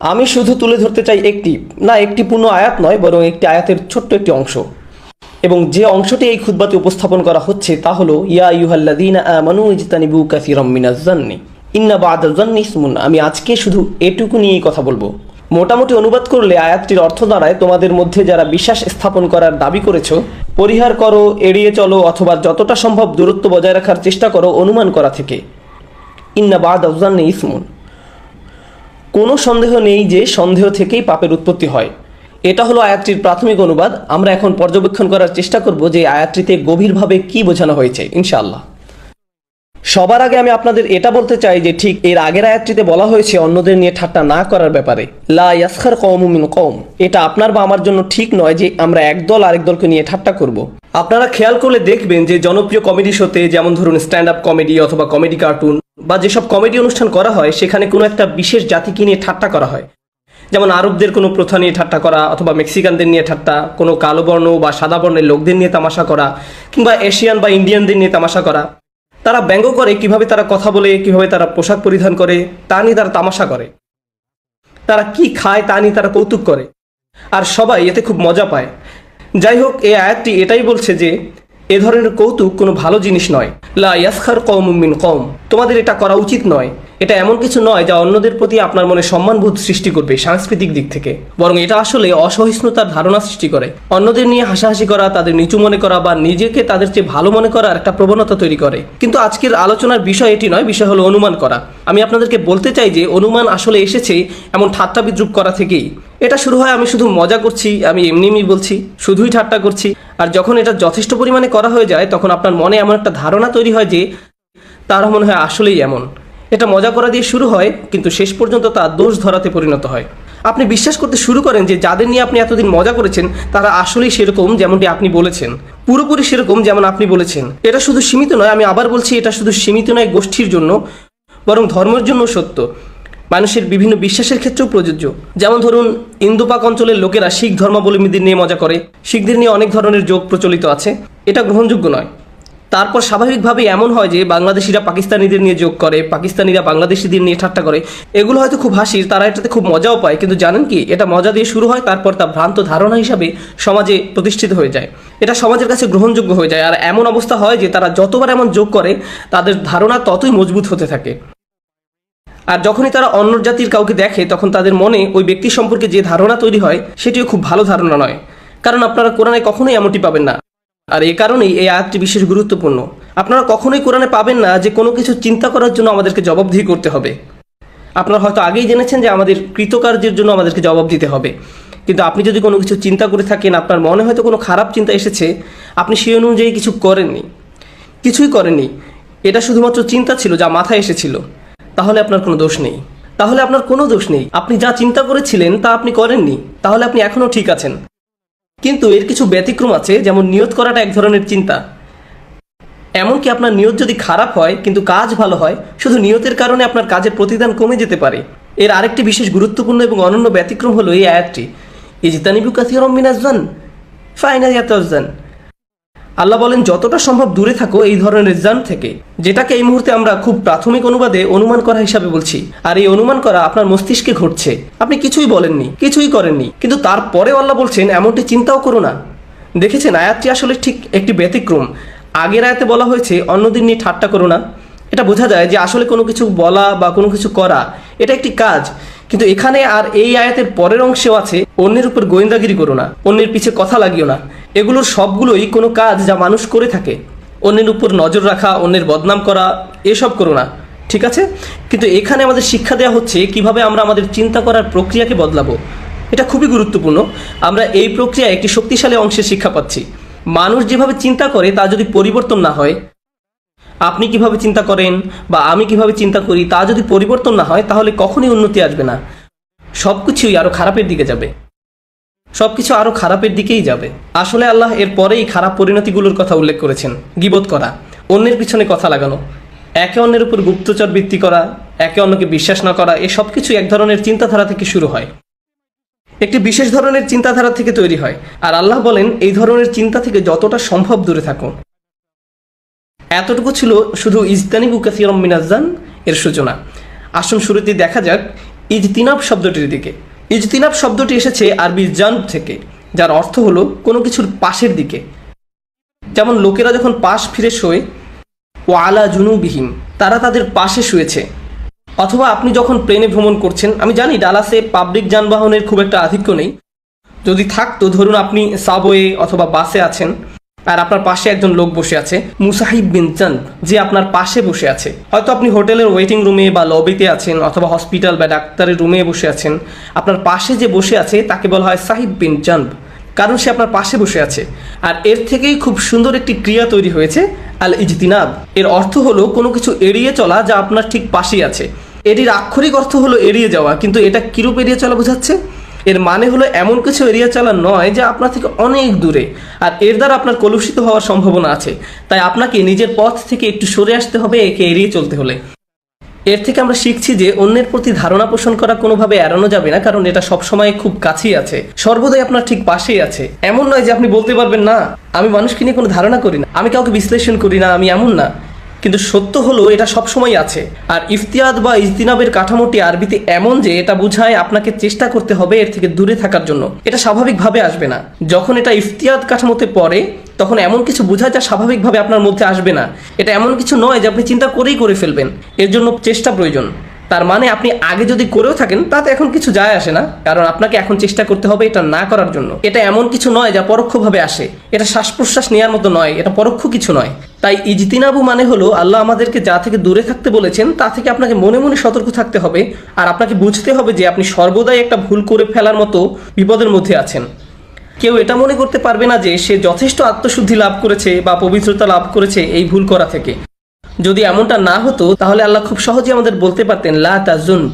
আমি শুধু তুলে ধরতে চাই একটি পূর্ণ আয়াত নয়, বরং একটি আয়াতের ছোট্ট একটি অংশ। এবং যে অংশটি এই খুতবাতে উপস্থাপন করা হচ্ছে তা হলো ইয়া আইয়ুহাল্লাযীনা আমানু ইজতানিবু কাসীরাম মিনাজ-জান্নি ইন্না বা'দাজ-জান্নি ইসমুন। আমি আজকে শুধু এটুকু নিয়েই কথা বলবো। মোটামুটি অনুবাদ করলে আয়াতটির অর্থ দাঁড়ায়, তোমাদের মধ্যে যারা বিশ্বাস স্থাপন করার দাবি করেছো পরিহার করো, এড়িয়ে চলো, অথবা যতটা সম্ভব দূরত্ব বজায় রাখার চেষ্টা করো অনুমান করা থেকে। ইন্না বা'দাজ-জান্নি ইসমুন। কোনো সন্দেহ নেই যে সন্দেহ থেকেই পাপের উৎপত্তি হয়। এটা হলো আয়াতটির প্রাথমিক অনুবাদ। আমরা এখন পর্যবেক্ষণ করার চেষ্টা করব যে আয়াতটিতে গভীরভাবে কি বোঝানো হয়েছে ইনশাআল্লাহ। সবার আগে আমি আপনাদের এটা বলতে চাই যে ঠিক এর আগের আয়াতটিতে বলা হয়েছে অন্যদের নিয়ে ঠাট্টা না করার ব্যাপারে, লা ইয়াসখার কওমুম মিন কওম। এটা আপনার বা আমার জন্য ঠিক নয় যে আমরা একদল আরেক দলকে নিয়ে ঠাট্টা করব। আপনারা খেয়াল করলে দেখবেন যে জনপ্রিয় কমেডি শোতে, যেমন ধরুন স্ট্যান্ড আপ কমেডি অথবা কমেডি কার্টুন বা যেসব কমেডি অনুষ্ঠান করা হয়, সেখানে কোনো একটা বিশেষ জাতিকে নিয়ে ঠাট্টা করা হয়। যেমন আরবদের কোনো প্রথা নিয়ে ঠাট্টা করা, অথবা মেক্সিকানদের নিয়ে ঠাট্টা, কোনো কালো বর্ণ বা সাদা বর্ণের লোকদের নিয়ে তামাশা করা, কিংবা এশিয়ান বা ইন্ডিয়ানদের নিয়ে তামাশা করা। তারা ব্যঙ্গ করে কিভাবে তারা কথা বলে, কিভাবে তারা পোশাক পরিধান করে, তা নিয়ে তারা তামাশা করে। তারা কি খায় তা নিয়ে তারা কৌতুক করে, আর সবাই এতে খুব মজা পায়। যাই হোক, এই আয়াতটি এটাই বলছে যে এ ধরনের কৌতুক কোনো ভালো জিনিস নয়। লা ইয়াসখার কওমুম মিন কওম। তোমাদের এটা করা উচিত নয়। এটা এমন কিছু নয় যা অন্যদের প্রতি আপনার মনে সম্মানবোধ সৃষ্টি করবে সাংস্কৃতিক দিক থেকে, বরং এটা আসলে অসহিষ্ণুতার ধারণা সৃষ্টি করে। অন্যদের নিয়ে হাসাহাসি করা, তাদের নিচু মনে করা বা নিজেকে তাদের চেয়ে ভালো মনে করার একটা প্রবণতা তৈরি করে। কিন্তু আজকের আলোচনার বিষয় এটি নয়, বিষয় হলো অনুমান করা। আমি আপনাদেরকে বলতে চাই যে অনুমান আসলে এসেছে এমন ঠাট্টা বিদ্রুপ করা থেকেই। এটা শুরু হয় আমি শুধু মজা করছি, আমি এমনি বলছি, শুধুই ঠাট্টা করছি। আর যখন এটা যথেষ্ট পরিমাণে করা হয়ে যায়, তখন আপনার মনে এমন একটা ধারণা তৈরি হয় যে তারা মনে হয় আসলেই এমন। এটা মজা করা দিয়ে শুরু হয়, কিন্তু শেষ পর্যন্ত তা দোষ ধরাতে পরিণত হয়। আপনি বিশ্বাস করতে শুরু করেন যে যাদের নিয়ে আপনি এতদিন মজা করেছেন তারা আসলেই সেরকম যেমনটি আপনি বলেছেন, পুরোপুরি সেরকম যেমন আপনি বলেছেন। এটা শুধু সীমিত নয়, আমি আবার বলছি, এটা শুধু সীমিত নয় গোষ্ঠীর জন্য, বরং ধর্মের জন্য সত্য। মানুষের বিভিন্ন বিশ্বাসের ক্ষেত্রেও প্রযোজ্য। যেমন ধরুন, ইন্দো পাক অঞ্চলের লোকেরা শিখ ধর্মাবলম্বীদের নিয়ে মজা করে, শিখদের নিয়ে অনেক ধরনের জোক প্রচলিত আছে। এটা গ্রহণযোগ্য নয়। তারপর স্বাভাবিকভাবেই এমন হয় যে বাংলাদেশিরা পাকিস্তানিদের নিয়ে জোক করে, পাকিস্তানিরা বাংলাদেশিদের নিয়ে ঠাট্টা করে। এগুলো হয়তো খুব হাসির, তারা এটাতে খুব মজাও পায়, কিন্তু জানেন কি, এটা মজা দিয়ে শুরু হয়, তারপর তা ভ্রান্ত ধারণা হিসাবে সমাজে প্রতিষ্ঠিত হয়ে যায়। এটা সমাজের কাছে গ্রহণযোগ্য হয়ে যায়, আর এমন অবস্থা হয় যে তারা যতবার এমন জোক করে তাদের ধারণা ততই মজবুত হতে থাকে। আর যখনই তারা অন্য জাতির কাউকে দেখে, তখন তাদের মনে ওই ব্যক্তি সম্পর্কে যে ধারণা তৈরি হয় সেটিও খুব ভালো ধারণা নয়। কারণ আপনারা কোরআনে কখনোই এমনটি পাবেন না। আর এই কারণেই এই আয়াতটি বিশেষ গুরুত্বপূর্ণ। আপনারা কখনোই কোরআনে পাবেন না যে কোনো কিছু চিন্তা করার জন্য আমাদেরকে জবাবদিহি করতে হবে। আপনারা হয়তো আগেই জেনেছেন যে আমাদের কৃতকার্যের জন্য আমাদেরকে জবাব দিতে হবে, কিন্তু আপনি যদি কোনো কিছু চিন্তা করে থাকেন, আপনার মনে হয়তো কোনো খারাপ চিন্তা এসেছে, আপনি সেই অনুযায়ী কিছু করেননি, কিছুই করেননি, এটা শুধুমাত্র চিন্তা ছিল যা মাথায় এসেছিল, তাহলে আপনার কোনো দোষ নেই। তাহলে আপনার কোনো দোষ নেই। আপনি যা চিন্তা করেছিলেন তা আপনি করেননি, তাহলে আপনি এখনও ঠিক আছেন। কিন্তু এর কিছু ব্যতিক্রম আছে, যেমন নিয়ত করাটা এক ধরনের চিন্তা। এমনকি আপনার নিয়ত যদি খারাপ হয় কিন্তু কাজ ভালো হয়, শুধু নিয়তের কারণে আপনার কাজের প্রতিদান কমে যেতে পারে। এর আরেকটি বিশেষ গুরুত্বপূর্ণ এবং অনন্য ব্যতিক্রম হলো এই আয়াতটি, ইজতানিবু কাসীরাম মিনাজ-জান্নি ফাইনা ইয়াতাজ-জান্ন। আল্লাহ বলেন যতটা সম্ভব দূরে থাকো এই ধরনের জান থেকে, যেটাকে এই মুহূর্তে আমরা খুব প্রাথমিক অনুবাদে অনুমান করা হিসাবে বলছি। আর এই অনুমান করা আপনার মস্তিষ্কে ঘটছে, আপনি কিছুই বলেননি, কিছুই করেননি, কিন্তু তারপরেও আল্লাহ বলছেন এমনটি চিন্তাও করো না। দেখেছেন, আয়াতটি আসলে ঠিক একটি ব্যতিক্রম। আগের আয়াতে বলা হয়েছে অন্যদের নিয়ে ঠাট্টা করো না। এটা বোঝা যায় যে আসলে কোনো কিছু বলা বা কোনো কিছু করা এটা একটি কাজ। কিন্তু এখানে আর এই আয়াতের পরের অংশেও আছে অন্যের উপর গোয়েন্দাগিরি করো না, অন্যের পিছে কথা লাগিও না। এগুলোর সবগুলোই কোনো কাজ যা মানুষ করে থাকে। অন্যের উপর নজর রাখা, অন্যের বদনাম করা, এসব করো না, ঠিক আছে? কিন্তু এখানে আমাদের শিক্ষা দেওয়া হচ্ছে কিভাবে আমরা আমাদের চিন্তা করার প্রক্রিয়াকে বদলাবো। এটা খুবই গুরুত্বপূর্ণ। আমরা এই প্রক্রিয়ায় একটি শক্তিশালী অংশের শিক্ষা পাচ্ছি। মানুষ যেভাবে চিন্তা করে তা যদি পরিবর্তন না হয়, আপনি কিভাবে চিন্তা করেন বা আমি কিভাবে চিন্তা করি তা যদি পরিবর্তন না হয়, তাহলে কখনই উন্নতি আসবে না। সব কিছুই আরও খারাপের দিকে যাবে, সব কিছু আরও খারাপের দিকেই যাবে। আসলে আল্লাহ এর পরেই খারাপ পরিণতিগুলোর কথা উল্লেখ করেছেন। গীবত করা, অন্যের পিছনে কথা লাগানো, একে অন্যের উপর গুপ্তচর বৃত্তি করা, একে অন্যকে বিশ্বাস না করা, এই সব কিছু এক ধরনের চিন্তাধারা থেকে শুরু হয়, একটি বিশেষ ধরনের চিন্তাধারা থেকে তৈরি হয়। আর আল্লাহ বলেন এই ধরনের চিন্তা থেকে যতটা সম্ভব দূরে থাকো। এতটুকু ছিল শুধু ইজতানিবু কাসীরাম মিনাজ-জান্নি এর সূচনা। আসুন শুরুতেই দেখা যাক ইজতিনাব শব্দটির দিকে। ইজতিনাব শব্দটি এসেছে আরবি জানব থেকে, যার অর্থ হলো কোনো কিছুর পাশের দিকে। যেমন লোকেরা যখন পাশ ফিরে শোয়, ও আলা জুনুবিহিম, তারা তাদের পাশে শুয়েছে। অথবা আপনি যখন প্লেনে ভ্রমণ করছেন, আমি জানি ডালাসে পাবলিক যানবাহনের খুব একটা আধিক্য নেই, যদি থাকতো ধরুন আপনি সাবওয়ে অথবা বাসে আছেন আর আপনার পাশে একজন লোক বসে আছে, মুসাহিব বিন জানব, যে আপনার পাশে বসে আছে। হয়তো আপনি হোটেলের ওয়েটিং রুমে বা লবিতে আছেন অথবা হসপিটাল বা ডাক্তারের রুমে বসে আছেন, আপনার পাশে যে বসে আছে তাকে বলা হয় সাহিব বিন জানব, কারণ সে আপনার পাশে বসে আছে। আর এর থেকেই খুব সুন্দর একটি ক্রিয়া তৈরি হয়েছে, আল ইজতিনাব। এর অর্থ হলো কোনো কিছু এড়িয়ে চলা যা আপনার ঠিক পাশেই আছে। এটির আক্ষরিক অর্থ হলো এড়িয়ে যাওয়া, কিন্তু এটা কিরূপ এড়িয়ে চলা বোঝাচ্ছে? এর মানে হলো এমন কিছু এড়িয়ে চলা নয় যা আপনার থেকে অনেক দূরে, আর এর দ্বারা আপনার কলুষিত হওয়ার সম্ভাবনা আছে। তাই আপনাকে নিজের পথ থেকে একটু সরে আসতে হবে একে এড়িয়ে চলতে হলে। এর থেকে আমরা শিখছি যে অন্যের প্রতি ধারণা পোষণ করা কোনোভাবে এড়ানো যাবে না, কারণ এটা সবসময় খুব কাছেই আছে, সর্বদাই আপনার ঠিক পাশেই আছে। এমন নয় যে আপনি বলতে পারবেন না আমি মানুষকে নিয়ে কোনো ধারণা করি না, আমি কাউকে বিশ্লেষণ করি না, আমি এমন না। কিন্তু সত্য হলো এটা সবসময় আছে। আর ইফতিয়াদ বা ইজতিনাবের কাঠামোটি আরবিতে এমন যে এটা বোঝায় আপনাকে চেষ্টা করতে হবে এর থেকে দূরে থাকার জন্য। এটা স্বাভাবিকভাবে আসবে না। যখন এটা ইফতিয়াদ কাঠামোতে পড়ে তখন এমন কিছু বোঝায় যা স্বাভাবিকভাবে আপনার মধ্যে আসবে না। এটা এমন কিছু নয় যে আপনি চিন্তা করেই করে ফেলবেন, এর জন্য চেষ্টা প্রয়োজন। তার মানে আপনি আগে যদি করেও থাকেন তাতে এখন কিছু যায় আসে না, কারণ আপনাকে এখন চেষ্টা করতে হবে এটা না করার জন্য। এটা এমন কিছু নয় যা পরোক্ষভাবে আসে, এটা শ্বাস প্রশ্বাস নেওয়ার মতো নয়, এটা পরোক্ষ কিছু নয়। তাই ইজতিনাবু মানে হলো আল্লাহ আমাদেরকে যা থেকে দূরে থাকতে বলেছেন তা থেকে আপনাকে মনে মনে সতর্ক থাকতে হবে, আর আপনাকে বুঝতে হবে যে আপনি সর্বদাই একটা ভুল করে ফেলার মতো বিপদের মধ্যে আছেন। কেউ এটা মনে করতে পারবে না যে সে যথেষ্ট আত্মশুদ্ধি লাভ করেছে বা পবিত্রতা লাভ করেছে এই ভুল করা থেকে। যদি এমনটা না হতো তাহলে আল্লাহ খুব সহজে আমাদের বলতে পারতেন লা তাজুনব।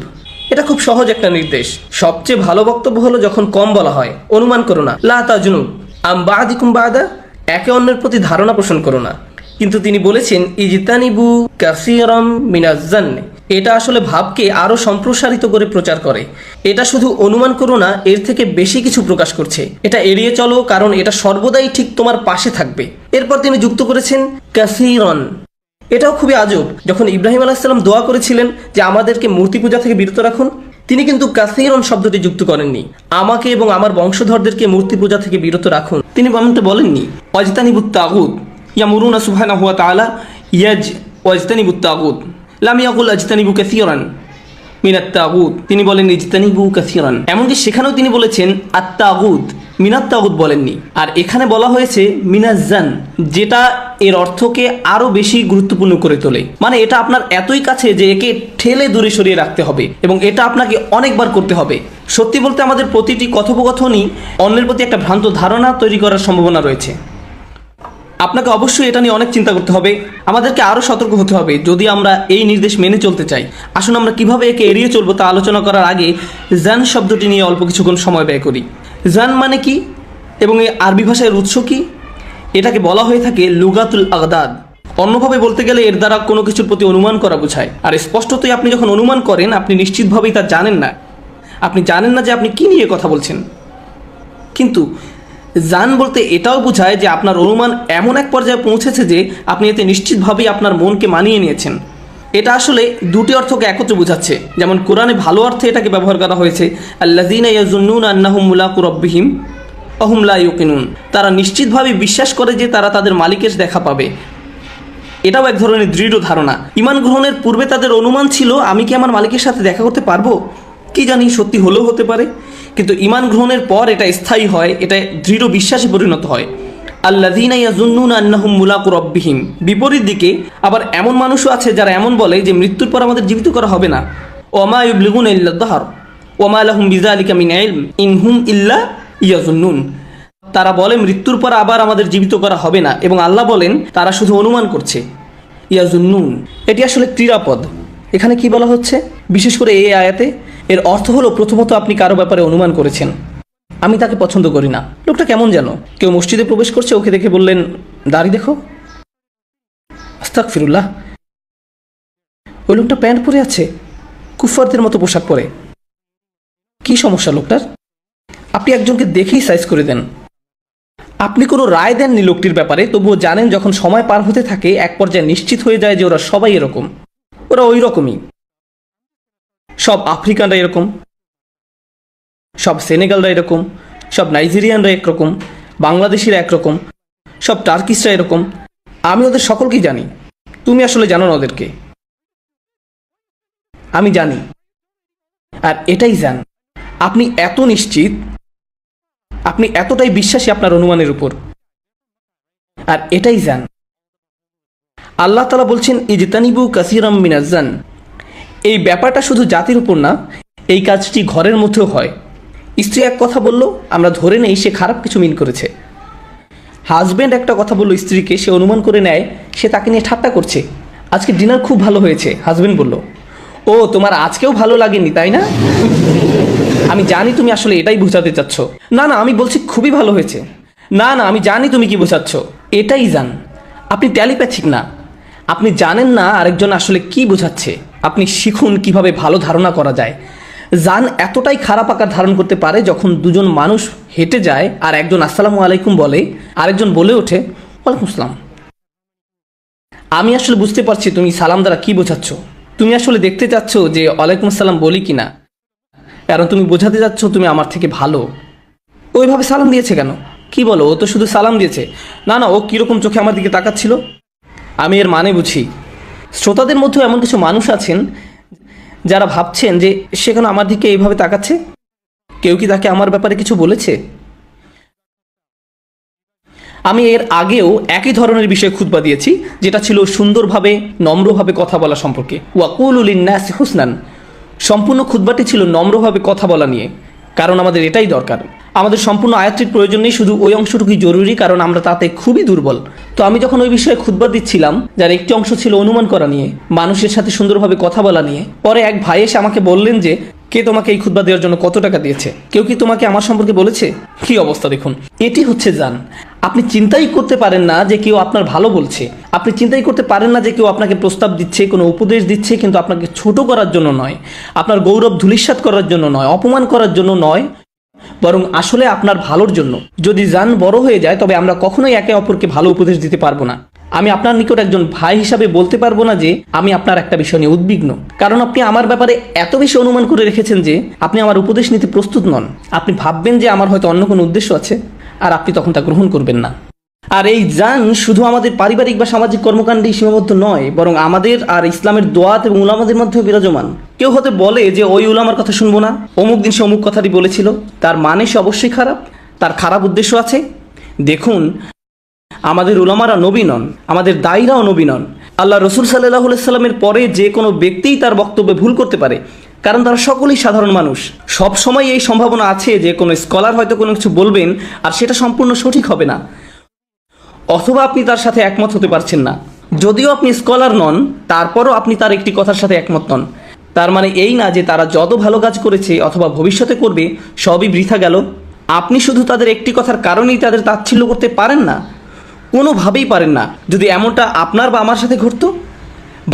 এটা খুব সহজ একটা নির্দেশ। সবচেয়ে ভালো বক্তব্য হলো যখন কম বলা হয়, অনুমান করো না, লা তাজুনুব আম বাদিকুম বাদা, একে অন্যের প্রতি ধারণা পোষণ করো না। কিন্তু তিনি বলেছেন ইজতানিবু কাসীরাম মিনাজ জান্নি, এটা আসলে ভাবকে আরো সম্প্রসারিত করে প্রচার করে। এটা শুধু অনুমান করো না, এর থেকে বেশি কিছু প্রকাশ করছে। এটা এড়িয়ে চলো, কারণ এটা সর্বদাই ঠিক তোমার পাশে থাকবে। এরপর তিনি যুক্ত করেছেন কাসীরান। এটাও খুবই আজব। যখন ইব্রাহিম আলাইহিস সালাম দোয়া করেছিলেন যে আমাদেরকে মূর্তি পূজা থেকে বিরত রাখুন, তিনি কিন্তু কাসীরান শব্দটি যুক্ত করেননি, আমাকে এবং আমার বংশধরদেরকে মূর্তি পূজা থেকে বিরত রাখুন তিনি এমনটা বলেননি। ওয়াজতানিবুত তাগুত ইয়ামুরুনা সুবহানাহু ওয়া তাআলা ওয়াজতানিবুত তাগুত, লাম ইয়াকুল আজতানিবু কাসীরান মিনাত তাগুত, তিনি বলেন ইজতানিবু কাসীরান। এমনকি সেখানেও তিনি বলেছেন আত তাগুত, মিনাত তাগুত বলেননি। আর এখানে বলা হয়েছে মিনাজ জান, যেটা এর অর্থকে আরো বেশি গুরুত্বপূর্ণ করে তোলে। মানে এটা আপনার এতই কাছে যে একে ঠেলে দূরে সরিয়ে রাখতে হবে, এবং এটা আপনাকে অনেকবার করতে হবে। সত্যি বলতে আমাদের প্রতিটি কথোপকথনই অন্যের প্রতি একটা ভ্রান্ত ধারণা তৈরি করার সম্ভাবনা রয়েছে। আপনাকে অবশ্যই এটা নিয়ে অনেক চিন্তা করতে হবে, আমাদেরকে আরও সতর্ক হতে হবে যদি আমরা এই নির্দেশ মেনে চলতে চাই। আসুন আমরা কিভাবে একে এড়িয়ে চলবো তা আলোচনা করার আগে জান শব্দটি নিয়ে অল্প কিছুক্ষণ সময় ব্যয় করি। জান মানে কি এবং এই আরবি ভাষার উৎস কি? এটাকে বলা হয়ে থাকে লুগাতুল আগদাদ। অন্যভাবে বলতে গেলে এর দ্বারা কোনো কিছুর প্রতি অনুমান করা বোঝায়। আর স্পষ্টতই আপনি যখন অনুমান করেন আপনি নিশ্চিতভাবেই তা জানেন না, আপনি জানেন না যে আপনি কি নিয়ে কথা বলছেন। কিন্তু জান বলতে এটাও বোঝায় যে আপনার অনুমান এমন এক পর্যায়ে পৌঁছেছে যে আপনি এতে নিশ্চিতভাবেই আপনার মনকে মানিয়ে নিয়েছেন। এটা আসলে দুটি অর্থকে একত্রে বোঝাচ্ছে। যেমন কোরআনে ভালো অর্থে এটাকে ব্যবহার করা হয়েছে আল্লাযীনা ইয়াযুন্নুনা আন্নাহুম মুলাকু রাব্বিহিম ওয়া হুম লা ইউকিনুন, তারা নিশ্চিতভাবে বিশ্বাস করে যে তারা তাদের মালিকের দেখা পাবে। এটাও এক ধরনের দৃঢ় ধারণা। ঈমান গ্রহণের পূর্বে তাদের অনুমান ছিল আমি কি আমার মালিকের সাথে দেখা করতে পারবো, কি জানি সত্যি হলেও হতে পারে। কিন্তু ঈমান গ্রহণের পর এটা স্থায়ী হয়, এটা দৃঢ় বিশ্বাসে পরিণত হয়। আল্লাযীনা ইয়াযুন্নুনা আন্নাহুম মুলাকু রাব্বিহিম। বিপরীত দিকে আবার এমন মানুষও আছে যারা এমন বলে যে মৃত্যুর পর আমাদের জীবিত করা হবে না। ওয়ামা ইউবলিগুনা ইল্লা দাহর ওয়ামা লাহুম বিযালিকা মিন ইলম ইন হুম ইল্লা ইয়াযুন্নুন। তারা বলে মৃত্যুর পর আবার আমাদের জীবিত করা হবে না, এবং আল্লাহ বলেন তারা শুধু অনুমান করছে। ইয়াযুন্নুন এটি আসলে ক্রীড়াপদ। এখানে কি বলা হচ্ছে বিশেষ করে এই আয়াতে? এর অর্থ হলো প্রথমত আপনি কারো ব্যাপারে অনুমান করেছেন, আমি তাকে পছন্দ করি না, লোকটা কেমন যেন। কেউ মসজিদে প্রবেশ করছে, ওকে দেখে বললেন দাড়ি দেখো, আস্তাগফিরুল্লাহ, ওই লোকটা প্যান্ট পরে আছে, কুফফারদের মতো পোশাক পরে, কি সমস্যা লোকটার? আপনি একজনকে দেখেই সাইজ করে দেন। আপনি কোনো রায় দেননি লোকটির ব্যাপারে, তবুও জানেন যখন সময় পার হতে থাকে এক পর্যায়ে নিশ্চিত হয়ে যায় যে ওরা সবাই এরকম, ওরা ওই রকমই। সব আফ্রিকানরা এরকম, সব সেনেগালরা এরকম, সব নাইজেরিয়ানরা একরকম, বাংলাদেশিরা একরকম, সব টার্কিশরা এরকম। আমি ওদের সকলকেই জানি। তুমি আসলে জানো না ওদেরকে, আমি জানি। আর এটাই জান, আপনি এত নিশ্চিত, আপনি এতটাই বিশ্বাসী আপনার অনুমানের উপর। আর এটাই জান, আল্লাহ তাআলা বলছেন ইজতানিবু কাসীরাম মিনাজ-জান। এই ব্যাপারটা শুধু জাতির উপর না, এই কাজটি ঘরের মধ্যেও হয়। স্ত্রী এক কথা বলল, আমরা ধরে নেই সে খারাপ কিছু মিন করেছে। হাজব্যান্ড একটা কথা বলল স্ত্রীকে, সে অনুমান করে নেয় সে তাকে নিয়ে ঠাট্টা করছে। আজকে ডিনার খুব ভালো হয়েছে, হাজব্যান্ড বলল। ও, তোমার আজকেও ভালো লাগেনি তাই না? আমি জানি তুমি আসলে এটাই বোঝাতে চাচ্ছ। না না, আমি বলছি খুবই ভালো হয়েছে। না না, আমি জানি তুমি কি বোঝাচ্ছ। এটাই জান, আপনি টেলিপ্যাথিক না, আপনি জানেন না আরেকজন আসলে কি বোঝাচ্ছে। আপনি শিখুন কিভাবে ভালো ধারণা করা যায়। জান এতটাই খারাপ আকার ধারণ করতে পারে, যখন দুজন মানুষ হেঁটে যায় আর একজন আসসালামু আলাইকুম বলে, আরেকজন বলে ওঠে ওয়ালাইকুম আসসালাম। আমি আসলে বুঝতে পারছি তুমি সালাম দ্বারা কি বোঝাচ্ছ। তুমি আসলে দেখতে চাচ্ছ যে ওয়ালাইকুম আসসালাম বলি কিনা, কারণ তুমি বোঝাতে চাচ্ছ তুমি আমার থেকে ভালো। ওইভাবে সালাম দিয়েছে কেন? কি বলো, ও তো শুধু সালাম দিয়েছে। না না, ও কীরকম চোখে আমার দিকে তাকাচ্ছিল, আমি এর মানে বুঝি। শ্রোতাদের মধ্যেও এমন কিছু মানুষ আছেন যারা ভাবছেন যে সে কেন আমার দিকে এইভাবে তাকাচ্ছে। কেউ কি তাকে আমার ব্যাপারে কিছু বলেছে? আমি এর আগেও একই ধরনের বিষয়ে খুতবা দিয়েছি, যেটা ছিল সুন্দরভাবে নম্রভাবে কথা বলা সম্পর্কে। ওয়াকুলু লিন্নাসি হুসনান। সম্পূর্ণ খুতবাটি ছিল নম্রভাবে কথা বলা নিয়ে, কারণ আমাদের এটাই দরকার। আমাদের সম্পূর্ণ আয়াতটির প্রয়োজন নেই, শুধু ওই অংশটুকুই জরুরি, কারণ আমরা তাতে খুবই দুর্বল। তো আমি যখন ওই বিষয়ে খুতবা দিচ্ছিলাম, যার একটি অংশ ছিল অনুমান করা নিয়ে, মানুষের সাথে সুন্দরভাবে কথা বলা নিয়ে, পরে এক ভাই এসে আমাকে বললেন যে কে তোমাকে এই খুতবা দেওয়ার জন্য কত টাকা দিয়েছে? কেউ কি তোমাকে আমার সম্পর্কে বলেছে? কি অবস্থা দেখুন। এটি হচ্ছে জান। আপনি চিন্তাই করতে পারেন না যে কেউ আপনার ভালো বলছে, আপনি চিন্তাই করতে পারেন না যে কেউ আপনাকে প্রস্তাব দিচ্ছে, কোনো উপদেশ দিচ্ছে, কিন্তু আপনাকে ছোট করার জন্য নয়, আপনার গৌরব ধূলিসাৎ করার জন্য নয়, অপমান করার জন্য নয়, বরং আসলে আপনার ভালোর জন্য। যদি জান বড় হয়ে যায়, তবে আমরা কখনোই একে অপরকে ভালো উপদেশ দিতে পারবো না। আমি আপনার নিকট একজন ভাই হিসাবে বলতে পারবো না যে আমি আপনার একটা বিষয় নিয়ে উদ্বিগ্ন, কারণ আপনি আমার ব্যাপারে এত বেশি অনুমান করে রেখেছেন যে আপনি আমার উপদেশ নিতে প্রস্তুত নন। আপনি ভাববেন যে আমার হয়তো অন্য কোনো উদ্দেশ্য আছে, আর আপনি তখন তা গ্রহণ করবেন না। আর এই জান শুধু আমাদের পারিবারিক বা সামাজিক কর্মকাণ্ডেই সীমাবদ্ধ নয়, বরং আমাদের আর ইসলামের দোয়াত এবং উলামাদের মধ্যেও বিরাজমান। কেউ হতে বলে যে ওই উলামার কথা শুনবো না, অমুক দিন সে অমুক কথাটি বলেছিল, তার মানে সে অবশ্যই খারাপ, তার খারাপ উদ্দেশ্য আছে। দেখুন, আমাদের উলামারা নবী নন, আমাদের দায়ীরাও নবী নন। আল্লাহ রসুল সাল্লাল্লাহু আলাইহি সাল্লামের পরে যে কোনো ব্যক্তিই তার বক্তব্যে ভুল করতে পারে, কারণ তারা সকলেই সাধারণ মানুষ। সব সময় এই সম্ভাবনা আছে যে কোনো স্কলার হয়তো কোনো কিছু বলবেন আর সেটা সম্পূর্ণ সঠিক হবে না, অথবা আপনি তার সাথে একমত হতে পারছেন না। যদিও আপনি স্কলার নন, তারপরও আপনি তার একটি কথার সাথে একমত নন। তার মানে এই না যে তারা যত ভালো কাজ করেছে অথবা ভবিষ্যতে করবে সবই বৃথা গেল। আপনি শুধু তাদের একটি কথার কারণেই তাদের তাচ্ছিল্য করতে পারেন না, কোনোভাবেই পারেন না। যদি এমনটা আপনার বা আমার সাথে ঘটতো,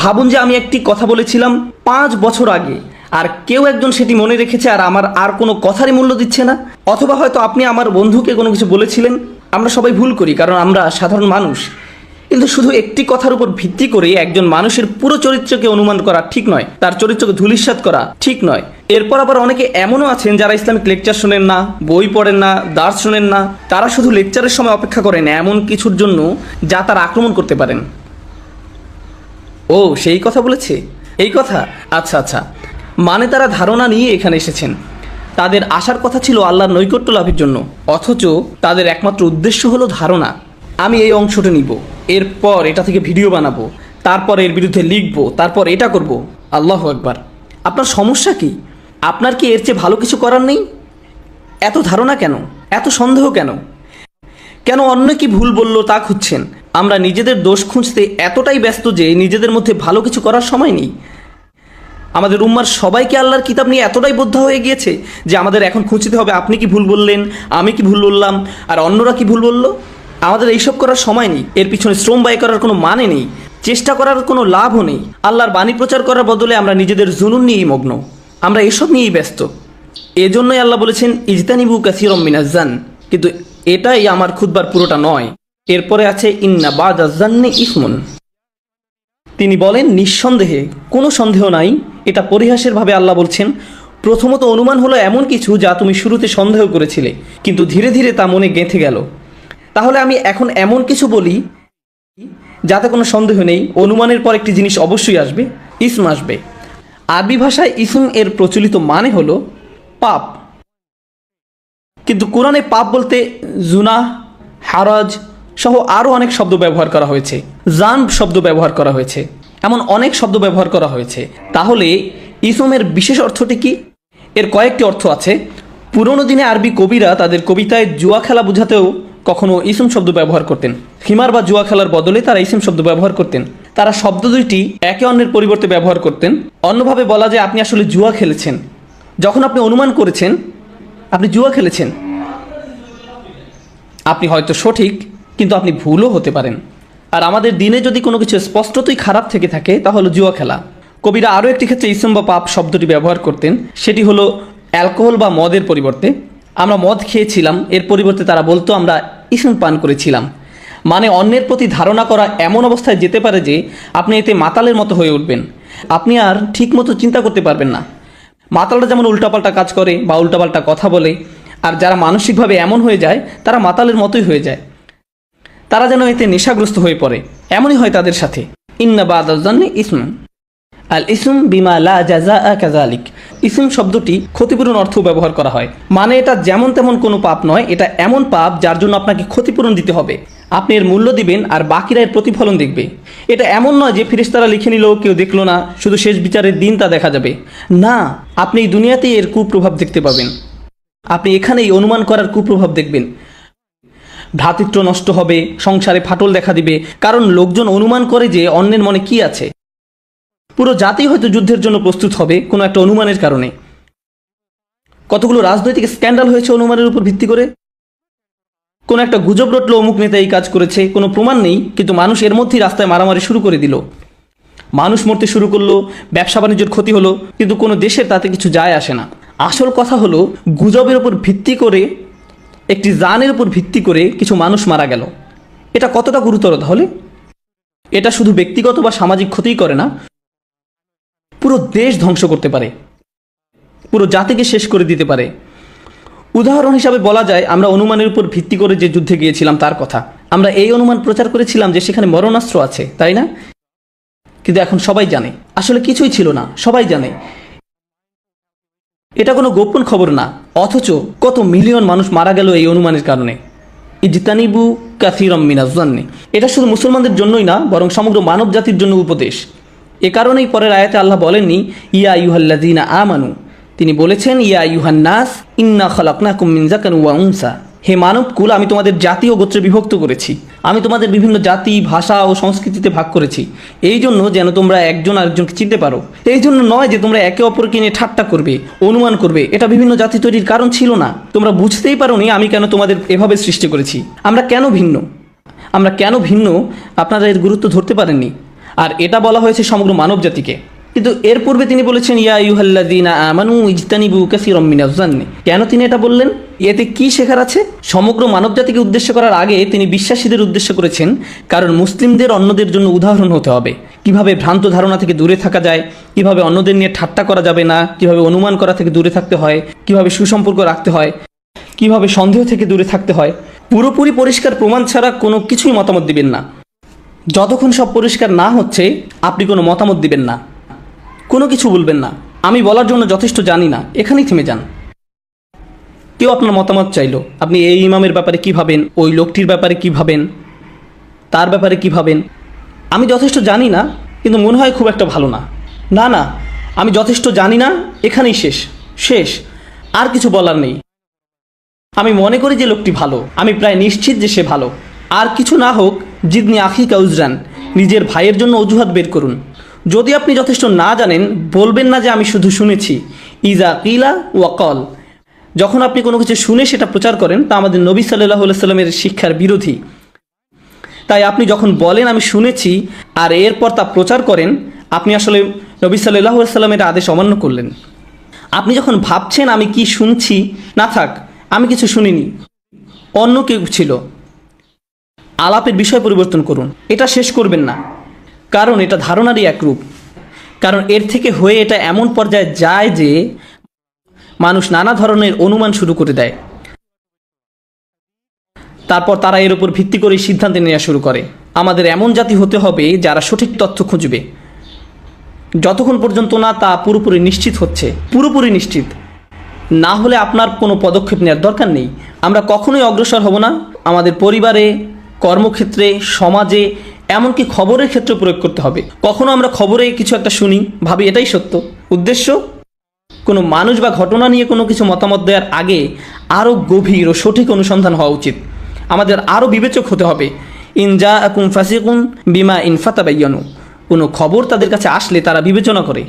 ভাবুন যে আমি একটি কথা বলেছিলাম 5 বছর আগে, আর কেউ একজন সেটি মনে রেখেছে আর আমার আর কোনো কথারই মূল্য দিচ্ছে না। অথবা হয়তো আপনি আমার বন্ধুকে কোনো কিছু বলেছিলেন। আমরা সবাই ভুল করি, কারণ আমরা সাধারণ মানুষ। কিন্তু শুধু একটি কথার উপর ভিত্তি করে একজন মানুষের পুরো চরিত্রকে অনুমান করা ঠিক নয়, তার চরিত্রকে ধূলিসাৎ করা ঠিক নয়। এরপর আবার অনেকে এমনও আছেন যারা ইসলামিক লেকচার শোনেন না, বই পড়েন না, দার্স শোনেন না। তারা শুধু লেকচারের সময় অপেক্ষা করেন এমন কিছুর জন্য যা তারা আক্রমণ করতে পারেন। ও, সেই কথা বলেছে, এই কথা, আচ্ছা আচ্ছা, মানে তারা ধারণা নিয়ে এখানে এসেছেন। তাদের আসার কথা ছিল আল্লাহর নৈকট্য লাভের জন্য, অথচ তাদের একমাত্র উদ্দেশ্য হলো ধারণা। আমি এই অংশটা নিব, এরপর এটা থেকে ভিডিও বানাবো, তারপর এর বিরুদ্ধে লিখবো, তারপর এটা করব। আল্লাহু আকবার। আপনার সমস্যা কি? আপনার কি এর চেয়ে ভালো কিছু করার নেই? এত ধারণা কেন? এত সন্দেহ কেন? কেন অন্য কি ভুল বলল তা খুঁজছেন? আমরা নিজেদের দোষ খুঁজতে এতটাই ব্যস্ত যে নিজেদের মধ্যে ভালো কিছু করার সময় নেই। আমাদের উম্মার সবাইকে আল্লাহর কিতাব নিয়ে এতটাই বোদ্ধা হয়ে গিয়েছে যে আমাদের এখন খুঁজতে হবে আপনি কি ভুল বললেন, আমি কি ভুল বললাম, আর অন্যরা কি ভুল বলল। আমাদের এইসব করার সময় নেই, এর পিছনে শ্রম ব্যয় করার কোনো মানে নেই, চেষ্টা করার কোনো লাভও নেই। আল্লাহর বাণী প্রচার করার বদলে আমরা নিজেদের জুনুন নিয়েই মগ্ন, আমরা এসব নিয়েই ব্যস্ত। এজন্যই আল্লাহ বলেছেন ইজতানিবু কাসীরাম মিনাজ-জান। কিন্তু এটাই আমার খুতবার পুরোটা নয়। এরপরে আছে ইন্না বাদাজ-জান্নি ইসমুন। তিনি বলেন নিঃসন্দেহে, কোনো সন্দেহ নাই, এটা পরিহাসের ভাবে আল্লাহ বলছেন, প্রথমত অনুমান হলো এমন কিছু যা তুমি শুরুতে সন্দেহ করেছিলে, কিন্তু ধীরে ধীরে তা মনে গেঁথে গেল। তাহলে আমি এখন এমন কিছু বলি যাতে কোনো সন্দেহ নেই, অনুমানের পর একটি জিনিস অবশ্যই আসবে, ইসম আসবে। আরবি ভাষায় ইসম এর প্রচলিত মানে হলো পাপ, কিন্তু কোরআনে পাপ বলতে জুনাহ, হারাজ সহ আরও অনেক শব্দ ব্যবহার করা হয়েছে, জানব শব্দ ব্যবহার করা হয়েছে, এমন অনেক শব্দ ব্যবহার করা হয়েছে। তাহলে ইসমের বিশেষ অর্থটি কি? এর কয়েকটি অর্থ আছে। পুরনো দিনে আরবি কবিরা তাদের কবিতায় জুয়া খেলা বোঝাতেও কখনো ইসম শব্দ ব্যবহার করতেন। খিমার বা জুয়া খেলার বদলে তারা ইসম শব্দ ব্যবহার করতেন। তারা শব্দ দুইটি একে অন্যের পরিবর্তে ব্যবহার করতেন। অন্যভাবে বলা যায়, আপনি আসলে জুয়া খেলেছেন। যখন আপনি অনুমান করেছেন আপনি জুয়া খেলেছেন, আপনি হয়তো সঠিক, কিন্তু আপনি ভুলও হতে পারেন। আর আমাদের দিনে যদি কোনো কিছু স্পষ্টতই খারাপ থেকে থাকে তাহলে জুয়া খেলা। কবিরা আরও একটি ক্ষেত্রে ইসম বা পাপ শব্দটি ব্যবহার করতেন, সেটি হলো অ্যালকোহল বা মদের পরিবর্তে। আমরা মদ খেয়েছিলাম, এর পরিবর্তে তারা বলতো আমরা ইসম পান করেছিলাম। মানে অন্যের প্রতি ধারণা করা এমন অবস্থায় যেতে পারে যে আপনি এতে মাতালের মতো হয়ে উঠবেন, আপনি আর ঠিক মতো চিন্তা করতে পারবেন না। মাতালরা যেমন উল্টাপাল্টা কাজ করে বা উল্টাপাল্টা কথা বলে, আর যারা মানসিকভাবে এমন হয়ে যায় তারা মাতালের মতোই হয়ে যায়, তারা যেন এতে নেশাগ্রস্ত হয়ে পড়ে। এমনই হয় তাদের সাথে। ইন্না বাদাল জান্নি ইসম আল ইসম বিমা লা জাযাআ কাযালিক। ইসম শব্দটি ক্ষতিপূরণ অর্থ ব্যবহার করা হয়, মানে এটা যেমন তেমন কোনো পাপ নয়, এটা এমন পাপ যার জন্য আপনাকে ক্ষতিপূরণ দিতে হবে। আপনি এর মূল্য দিবেন আর বাকিরা এর প্রতিফলন দেখবে। এটা এমন নয় যে ফেরেশতারা লিখে নিল, কেউ দেখলো না, শুধু শেষ বিচারের দিন তা দেখা যাবে। না, আপনি এই দুনিয়াতেই এর কুপ্রভাব দেখতে পাবেন। আপনি এখানেই অনুমান করার কুপ্রভাব দেখবেন। ভ্রাতৃত্ব নষ্ট হবে, সংসারে ফাটল দেখা দিবে, কারণ লোকজন অনুমান করে যে অন্যের মনে কি আছে। পুরো জাতি হয়তো যুদ্ধের জন্য প্রস্তুত হবে কোনো একটা অনুমানের কারণে। কতগুলো রাজনৈতিক স্ক্যান্ডাল হয়েছে অনুমানের উপর ভিত্তি করে। কোনো একটা গুজব রটলো অমুক নেতা এই কাজ করেছে, কোনো প্রমাণ নেই, কিন্তু মানুষ এর মধ্যেই রাস্তায় মারামারি শুরু করে দিল, মানুষ মরতে শুরু করলো, ব্যবসা বাণিজ্যের ক্ষতি হলো, কিন্তু কোনো দেশের তাতে কিছু যায় আসে না। আসল কথা হলো, গুজবের উপর ভিত্তি করে, একটি জানের উপর ভিত্তি করে কিছু মানুষ মারা গেল। এটা কতটা গুরুতর তাহলে? এটা শুধু ব্যক্তিগত বা সামাজিক ক্ষতিই করে না, পুরো দেশ ধ্বংস করতে পারে, পুরো জাতিকে শেষ করে দিতে পারে। উদাহরণ হিসাবে বলা যায়, আমরা অনুমানের উপর ভিত্তি করে যে যুদ্ধে গিয়েছিলাম তার কথা। আমরা এই অনুমান প্রচার করেছিলাম যে সেখানে মরণাস্ত্র আছে, তাই না? কিন্তু এখন সবাই জানে আসলে কিছুই ছিল না, সবাই জানে। এটা কোনো গোপন খবর না, অথচ কত মিলিয়ন মানুষ মারা গেল এই অনুমানের কারণে। ইজতানিবু কাসীরাম মিনাজ জান্নি। এটা শুধু মুসলমানদের জন্যই না, বরং সমগ্র মানব জাতির জন্য উপদেশ। এ কারণেই পরের আয়াতে আল্লাহ বলেননি ইয়া আইয়ুহাল্লাযীনা আমানু, তিনি বলেছেন ইয়া আইয়ুহান নাস ইন্না খালাকনাকুম মিন যাকারিন ওয়া উনসা। হে মানবকুল, আমি তোমাদের জাতি ও গোত্রে বিভক্ত করেছি, আমি তোমাদের বিভিন্ন জাতি, ভাষা ও সংস্কৃতিতে ভাগ করেছি, এই জন্য যেন তোমরা একজন আরেকজনকে চিনতে পারো। এই জন্য নয় যে তোমরা একে অপরকে নিয়ে ঠাট্টা করবে, অনুমান করবে। এটা বিভিন্ন জাতি তৈরির কারণ ছিল না। তোমরা বুঝতেই পারোনি আমি কেন তোমাদের এভাবে সৃষ্টি করেছি। আমরা কেন ভিন্ন আপনারা এর গুরুত্ব ধরতে পারেননি। আর এটা বলা হয়েছে সমগ্র মানব জাতিকে। কিন্তু এর পূর্বে তিনি বলেছেন ইয়া আইয়ুহাল্লাযীনা আমানু ইজতানিবু কাসীরাম মিনাজ জান্নি। কেন তিনি এটা বললেন? এতে কি শেখার আছে? সমগ্র মানব জাতিকে উদ্দেশ্য করার আগে তিনি বিশ্বাসীদের উদ্দেশ্য করেছেন, কারণ মুসলিমদের অন্যদের জন্য উদাহরণ হতে হবে। কিভাবে ভ্রান্ত ধারণা থেকে দূরে থাকা যায়, কিভাবে অন্যদের নিয়ে ঠাট্টা করা যাবে না, কিভাবে অনুমান করা থেকে দূরে থাকতে হয়, কিভাবে সুসম্পর্ক রাখতে হয়, কিভাবে সন্দেহ থেকে দূরে থাকতে হয়। পুরোপুরি পরিষ্কার প্রমাণ ছাড়া কোনো কিছুই মতামত দিবেন না। যতক্ষণ সব পরিষ্কার না হচ্ছে আপনি কোনো মতামত দিবেন না, কোনো কিছু বলবেন না। আমি বলার জন্য যথেষ্ট জানি না, এখানেই থেমে যান। কেউ আপনার মতামত চাইলো, আপনি এই ইমামের ব্যাপারে কী ভাবেন, ওই লোকটির ব্যাপারে কী ভাবেন, তার ব্যাপারে কী ভাবেন। আমি যথেষ্ট জানি না, কিন্তু মনে হয় খুব একটা ভালো না। না, আমি যথেষ্ট জানি না, এখানেই শেষ, আর কিছু বলার নেই। আমি মনে করি যে লোকটি ভালো, আমি প্রায় নিশ্চিত যে সে ভালো। আর কিছু না হোক, জিদনি আখিকা উজরান, নিজের ভাইয়ের জন্য অজুহাত বের করুন। যদি আপনি যথেষ্ট না জানেন, বলবেন না যে আমি শুধু শুনেছি। ইজা কিলা ওয়াকল, যখন আপনি কোনো কিছু শুনে সেটা প্রচার করেন, তা আমাদের নবী সাল্লাল্লাহু আলাইহি সাল্লামের শিক্ষার বিরোধী। তাই আপনি যখন বলেন আমি শুনেছি আর এরপর তা প্রচার করেন, আপনি আসলে নবী সাল্লাল্লাহু আলাইহি সাল্লামের আদেশ অমান্য করলেন। আপনি যখন ভাবছেন আমি কি শুনছি, না থাক, আমি কিছু শুনিনি, অন্য কেউ ছিল, আলাপের বিষয় পরিবর্তন করুন। এটা শেষ করবেন না, কারণ এটা ধারণারই একরূপ। কারণ এর থেকে হয়ে এটা এমন পর্যায়ে যায় যে মানুষ নানা ধরনের অনুমান শুরু করে দেয়, তারপর তারা এর উপর ভিত্তি করে সিদ্ধান্ত নেওয়া শুরু করে। আমাদের এমন জাতি হতে হবে যারা সঠিক তথ্য খুঁজবে, যতক্ষণ পর্যন্ত না তা পুরোপুরি নিশ্চিত হচ্ছে। পুরোপুরি নিশ্চিত না হলে আপনার কোনো পদক্ষেপ নেওয়ার দরকার নেই। আমরা কখনোই অগ্রসর হব না। আমাদের পরিবারে, কর্মক্ষেত্রে, সমাজে, এমনকি খবরের ক্ষেত্রে প্রয়োগ করতে হবে। কখনো আমরা খবরে কিছু একটা শুনি, ভাবি এটাই সত্য। উদ্দেশ্য, কোনো মানুষ বা ঘটনা নিয়ে কোনো কিছু মতামত দেওয়ার আগে আরও গভীর ও সঠিক অনুসন্ধান হওয়া উচিত। আমাদের আরও বিবেচক হতে হবে। ইন জাআকুম ফাসিকুন বিমা ইন ফাতাবায়ানু, কোনো খবর তাদের কাছে আসলে তারা বিবেচনা করে।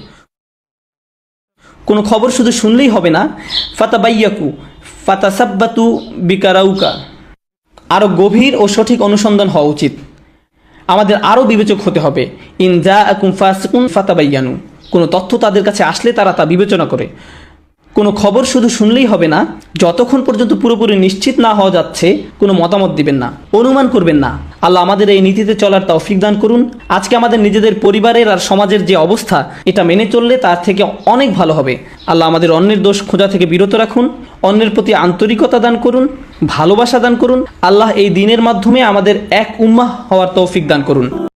কোনো খবর শুধু শুনলেই হবে না, ফাতাবাইয়াকু ফাতাসাব্বাতু বিকারাউকা, আরও গভীর ও সঠিক অনুসন্ধান হওয়া উচিত। আমাদের আরও বিবেচক হতে হবে। ইন জাআকুম ফাসিকুন ফাতাবায়ানু, কোনো তথ্য তাদের কাছে আসলে তারা তা বিবেচনা করে। কোনো খবর শুধু শুনলেই হবে না, যতক্ষণ পর্যন্ত পুরোপুরি নিশ্চিত না হওয়া যাচ্ছে কোনো মতামত দিবেন না, অনুমান করবেন না। আল্লাহ আমাদের এই নীতিতে চলার তৌফিক দান করুন। আজকে আমাদের নিজেদের পরিবারের আর সমাজের যে অবস্থা, এটা মেনে চললে তার থেকে অনেক ভালো হবে। আল্লাহ আমাদের অন্যের দোষ খোঁজা থেকে বিরত রাখুন, অন্যের প্রতি আন্তরিকতা দান করুন, ভালোবাসা দান করুন। আল্লাহ এই দিনের মাধ্যমে আমাদের এক উম্মাহ হওয়ার তৌফিক দান করুন।